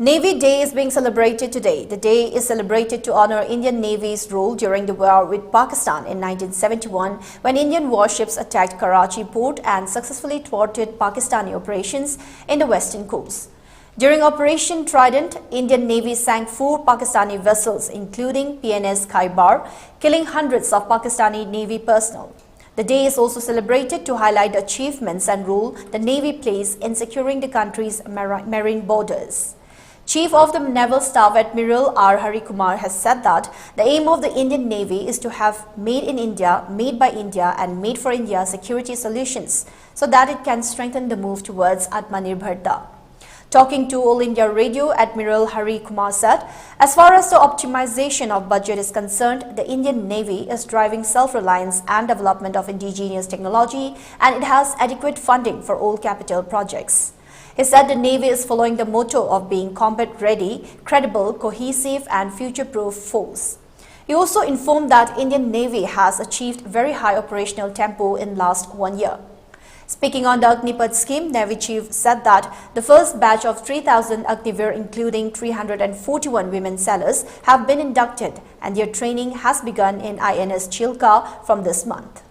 Navy Day is being celebrated today. The day is celebrated to honor Indian Navy's role during the war with Pakistan in 1971 when Indian warships attacked Karachi port and successfully thwarted Pakistani operations in the western coast. During Operation Trident, Indian Navy sank 4 Pakistani vessels including PNS Khyber, killing hundreds of Pakistani Navy personnel. The day is also celebrated to highlight the achievements and role the Navy plays in securing the country's marine borders. Chief of the Naval Staff Admiral R. Hari Kumar has said that the aim of the Indian Navy is to have made in India, made by India and made for India security solutions so that it can strengthen the move towards Atmanirbharta. Talking to All India Radio, Admiral Hari Kumar said, as far as the optimization of budget is concerned, the Indian Navy is driving self-reliance and development of indigenous technology and it has adequate funding for all capital projects. He said the Navy is following the motto of being combat-ready, credible, cohesive and future-proof force. He also informed that Indian Navy has achieved very high operational tempo in last 1 year. Speaking on the Agnipath scheme, Navy Chief said that the first batch of 3,000 Agniveer including 341 women sailors have been inducted and their training has begun in INS Chilka from this month.